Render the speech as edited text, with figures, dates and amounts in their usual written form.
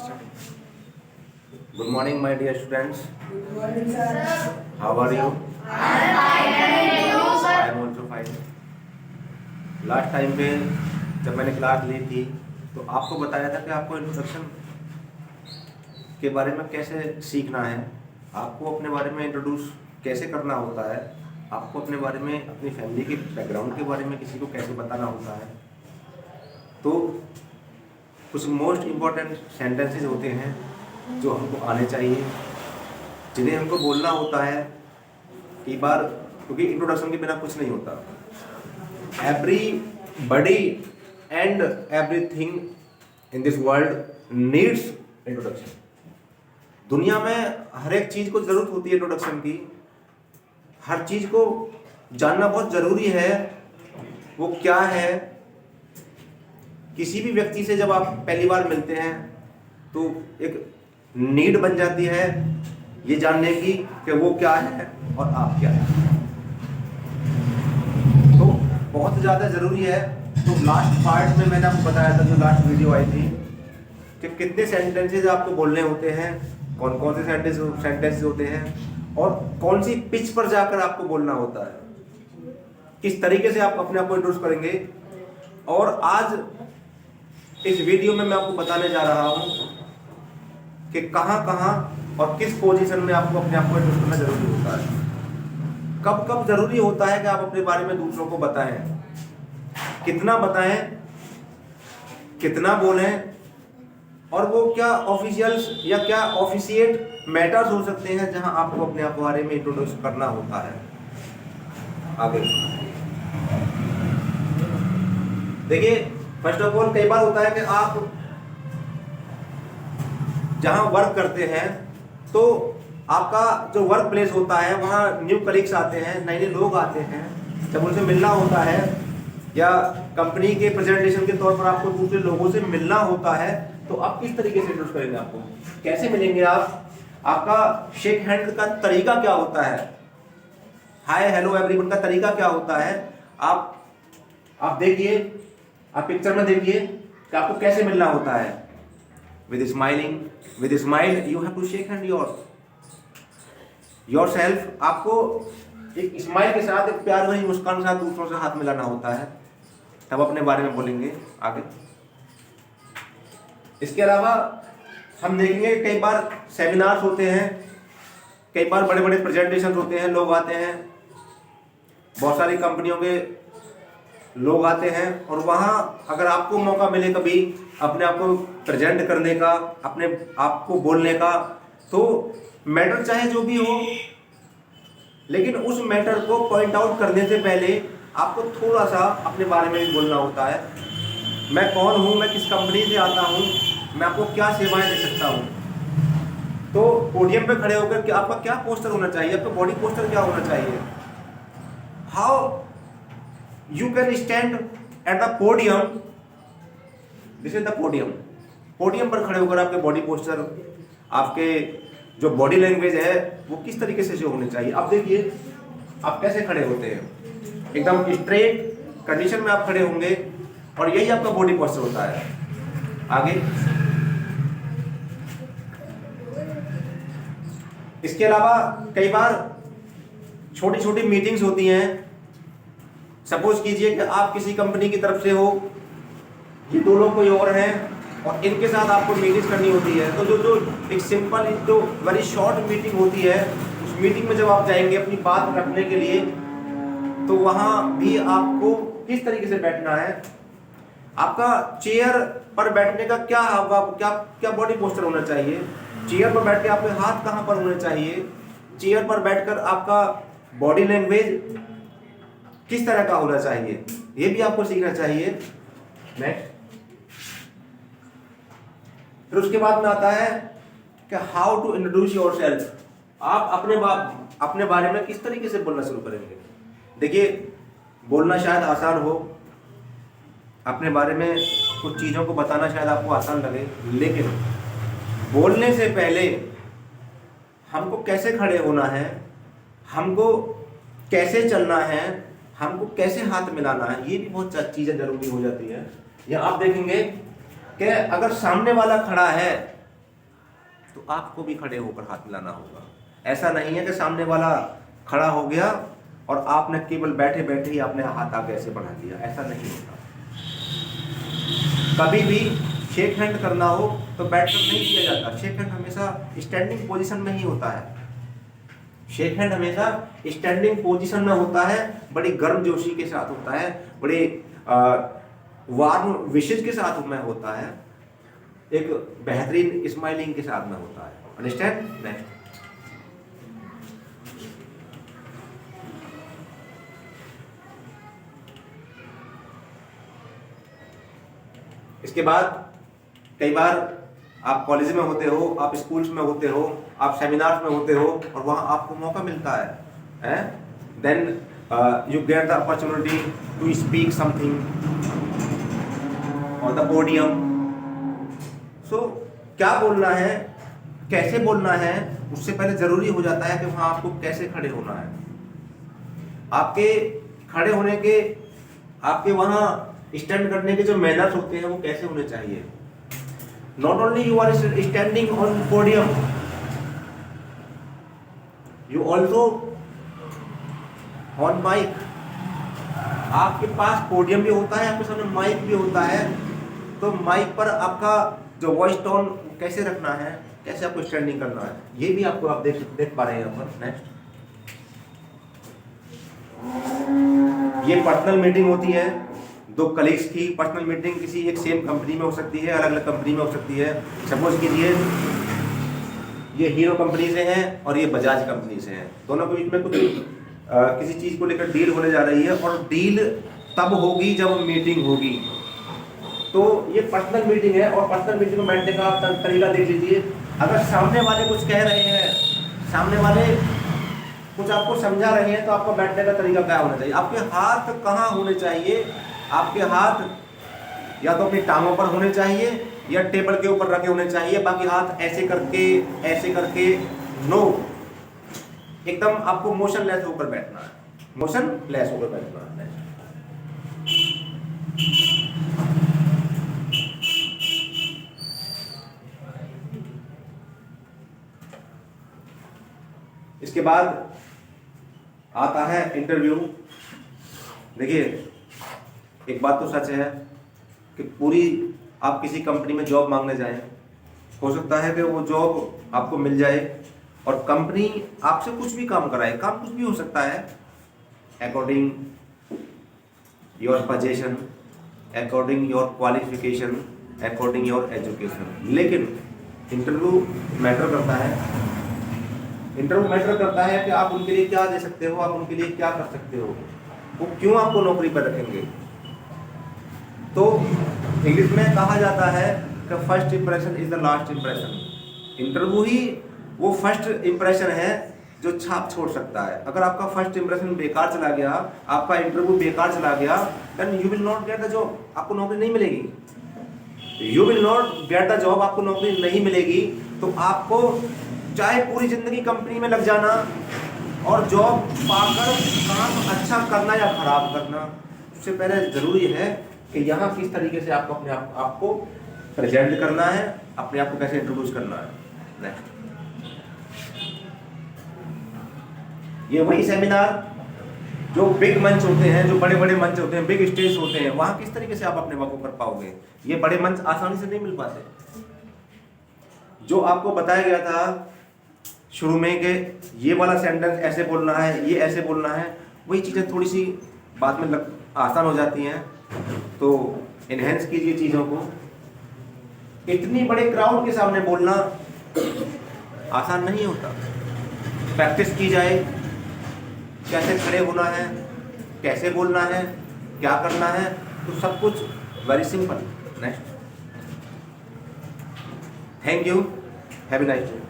Good morning, my dear students. Good morning, sir. How are you? I am also fine. Last time पे जब मैंने class ली थी तो आपको बताया था कि आपको इंट्रोडक्शन के बारे में कैसे सीखना है, आपको अपने बारे में इंट्रोड्यूस कैसे करना होता है, आपको अपने बारे में अपनी फैमिली के बैकग्राउंड के बारे में किसी को कैसे बताना होता है। तो कुछ मोस्ट इम्पॉर्टेंट सेंटेंसेस होते हैं जो हमको आने चाहिए, जिन्हें हमको बोलना होता है कई बार, क्योंकि इंट्रोडक्शन के बिना कुछ नहीं होता। Everybody and everything in this world needs introduction. दुनिया में हर एक चीज को जरूरत होती है इंट्रोडक्शन की। हर चीज को जानना बहुत जरूरी है, वो क्या है। किसी भी व्यक्ति से जब आप पहली बार मिलते हैं तो एक नीड बन जाती है ये जानने की कि वो क्या है और आप क्या है, तो बहुत ज़्यादा ज़रूरी है। तो लास्ट पार्ट में मैंने आपको बताया था, जो लास्ट वीडियो आई थी, कि कितने सेंटेंसेस आपको बोलने होते हैं, कौन कौन से सेंटेंसेस होते हैं और कौन सी पिच पर जाकर आपको बोलना होता है, किस तरीके से आप अपने आप को इंट्रोड्यूस करेंगे। और आज इस वीडियो में मैं आपको बताने जा रहा हूँ कि कहाँ कहाँ और किस पोजीशन में आपको अपने आप को इंट्रोड्यूस करना जरूरी होता है, कब कब जरूरी होता है कि आप अपने बारे में दूसरों को बताएं, कितना बताएं, कितना बोलें, और वो क्या ऑफिशियल्स या क्या ऑफिशिएट मैटर्स हो सकते हैं जहां आपको अपने आप बारे में इंट्रोड्यूस करना होता है। आगे देखिए, फर्स्ट ऑफ ऑल कई बार होता है कि आप जहां वर्क करते हैं तो आपका जो वर्क प्लेस होता है वहाँ न्यू कलीग्स आते हैं, नए नए लोग आते हैं। जब उनसे मिलना होता है या कंपनी के प्रेजेंटेशन के तौर पर आपको दूसरे लोगों से मिलना होता है, तो आप किस तरीके से इंट्रोड्यूस करेंगे, आपको कैसे मिलेंगे आप, आपका शेक हैंड का तरीका क्या होता है, हाय हेलो एवरीवन का तरीका क्या होता है। आप देखिए, आप पिक्चर में देखिए कि आपको कैसे मिलना होता है। With smile you have to shake hand yourself. आपको एक स्माइल के साथ, एक प्यार भरी मुस्कान के साथ दूसरों से हाथ मिलाना होता है, तब अपने बारे में बोलेंगे आगे। इसके अलावा हम देखेंगे कई बार सेमिनार्स होते हैं, कई बार बड़े बड़े प्रेजेंटेशन होते हैं, लोग आते हैं, बहुत सारी कंपनियों के लोग आते हैं, और वहाँ अगर आपको मौका मिले कभी अपने आप को प्रेजेंट करने का, अपने आप को बोलने का, तो मैटर चाहे जो भी हो, लेकिन उस मैटर को पॉइंट आउट करने से पहले आपको थोड़ा सा अपने बारे में भी बोलना होता है। मैं कौन हूँ, मैं किस कंपनी से आता हूँ, मैं आपको क्या सेवाएं दे सकता हूँ। तो पोडियम पे खड़े होकर कि आपका क्या पोस्टर होना चाहिए, आपका बॉडी पोस्टर क्या होना चाहिए, how you can stand at the podium, this is the podium. Podium पर खड़े होकर आपके बॉडी पोस्टर, आपके जो बॉडी लैंग्वेज है वो किस तरीके से जो होनी चाहिए। आप देखिए आप कैसे खड़े होते हैं, एकदम स्ट्रेट कंडीशन में आप खड़े होंगे, और यही आपका बॉडी पोस्टर होता है। आगे इसके अलावा कई बार छोटी छोटी मीटिंग्स होती हैं। सपोज कीजिए कि आप किसी कंपनी की तरफ से हो, ये दो लोग कोई और हैं और इनके साथ आपको मीटिंग करनी होती है। तो जो एक सिंपल, जो वेरी शॉर्ट मीटिंग होती है, उस मीटिंग में जब आप जाएंगे अपनी बात रखने के लिए, तो वहाँ भी आपको किस तरीके से बैठना है, आपका चेयर पर बैठने का क्या क्या बॉडी पोस्टर होना चाहिए, चेयर पर बैठ के आपके हाथ कहाँ पर होने चाहिए, चेयर पर बैठकर आपका बॉडी लैंग्वेज किस तरह का होना चाहिए, ये भी आपको सीखना चाहिए। नेक्स्ट, फिर उसके बाद में आता है कि हाउ टू इंट्रोड्यूस योरसेल्फ। आप अपने बारे में किस तरीके से बोलना शुरू करेंगे। देखिए, बोलना शायद आसान हो, अपने बारे में कुछ चीज़ों को बताना शायद आपको आसान लगे, लेकिन बोलने से पहले हमको कैसे खड़े होना है, हमको कैसे चलना है, हमको कैसे हाथ मिलाना है, ये भी बहुत चीज़ें जरूरी हो जाती है। या आप देखेंगे कि अगर सामने वाला खड़ा है तो आपको भी खड़े होकर हाथ मिलाना होगा। ऐसा नहीं है कि सामने वाला खड़ा हो गया और आपने केवल बैठे बैठे ही आपने हाथ आगे ऐसे बढ़ा दिया, ऐसा नहीं होता। कभी भी शेक हैंड करना हो तो बैठकर नहीं किया जाता, शेक हैंड हमेशा स्टैंडिंग पोजीशन में ही होता है। शेक हैंड हमेशा स्टैंडिंग पोजीशन में होता है, बड़ी गर्मजोशी के साथ होता है, बड़े वार्म विशेष के साथ में होता है, एक बेहतरीन स्माइलिंग के साथ में होता है। अंडरस्टैंड? नेक्स्ट। इसके बाद कई बार आप कॉलेज में होते हो, आप स्कूल्स में होते हो, आप सेमिनार्स में होते हो और वहां आपको मौका मिलता है, then you get the opportunity to speak something on the podium. So क्या बोलना है, कैसे बोलना है, उससे पहले जरूरी हो जाता है कि वहां आपको कैसे खड़े होना है। आपके खड़े होने के, आपके वहां स्टैंड करने के जो मैनर्स होते हैं वो कैसे होने चाहिए। Not only you are standing on podium, you also on mic. आपके पास पोडियम भी होता है, आपके सामने माइक भी होता है, तो माइक पर आपका जो वॉइस टोन कैसे रखना है, कैसे आपको स्टैंडिंग करना है, ये भी आपको आप देख पा रहे हैं यहाँ पर। नेक्स्ट, ये पर्सनल मीटिंग होती है दो कलीग्स की। पर्सनल मीटिंग किसी एक सेम कंपनी में हो सकती है, अलग अलग कंपनी में हो सकती है। सपोज कीजिए ये हीरो कंपनी से हैं और ये बजाज कंपनी से हैं, दोनों के बीच में कुछ किसी चीज को लेकर डील होने जा रही है और डील तब होगी जब मीटिंग होगी। तो ये पर्सनल मीटिंग है और पर्सनल मीटिंग में बैठने का आप तरीका देख लीजिए। अगर सामने वाले कुछ कह रहे हैं, सामने वाले कुछ आपको समझा रहे हैं, तो आपको बैठने का तरीका क्या होना चाहिए। आपके हाथ कहाँ होने चाहिए, आपके हाथ या तो अपनी टांगों पर होने चाहिए या टेबल के ऊपर रखे होने चाहिए। बाकी हाथ ऐसे करके नो, एकदम आपको मोशनलेस होकर बैठना है, मोशनलेस होकर बैठना है। इसके बाद आता है इंटरव्यू। देखिए एक बात तो सच है कि पूरी आप किसी कंपनी में जॉब मांगने जाएं, हो सकता है कि वो जॉब आपको मिल जाए और कंपनी आपसे कुछ भी काम कराए, काम कुछ भी हो सकता है according your position, according your qualification, according your education. लेकिन इंटरव्यू मैटर करता है। इंटरव्यू मैटर करता है कि आप उनके लिए क्या दे सकते हो, आप उनके लिए क्या कर सकते हो, वो क्यों आपको नौकरी पर रखेंगे। तो इंग्लिश में कहा जाता है कि first impression is the last impression. Interview ही वो फर्स्ट इंप्रेशन है जो छाप छोड़ सकता है। अगर आपका फर्स्ट इंप्रेशन बेकार चला गया, आपका इंटरव्यू बेकार चला गया, then you will not get the job, आपको नौकरी नहीं मिलेगी। You will not get the job, आपको नौकरी नहीं मिलेगी। तो आपको चाहे पूरी जिंदगी कंपनी में लग जाना और जॉब पाकर काम अच्छा करना या खराब करना, उससे पहले जरूरी है कि यहाँ किस तरीके से आपको अपने आप को प्रेजेंट करना है, अपने आप को कैसे इंट्रोड्यूस करना है। नेक्स्ट, ये वही सेमिनार जो बिग मंच होते हैं, जो बड़े बड़े मंच होते हैं, बिग स्टेज होते हैं, वहां किस तरीके से आप अपने आप को कर पाओगे। ये बड़े मंच आसानी से नहीं मिल पाते। जो आपको बताया गया था शुरू में कि ये वाला सेंटेंस ऐसे बोलना है, ये ऐसे बोलना है, वही चीजें थोड़ी सी बाद में आसान हो जाती हैं। तो इनहेंस कीजिए चीजों को। इतनी बड़े क्राउड के सामने बोलना आसान नहीं होता। प्रैक्टिस की जाए, कैसे खड़े होना है, कैसे बोलना है, क्या करना है, तो सब कुछ very simple. Next, thank you, have a nice day.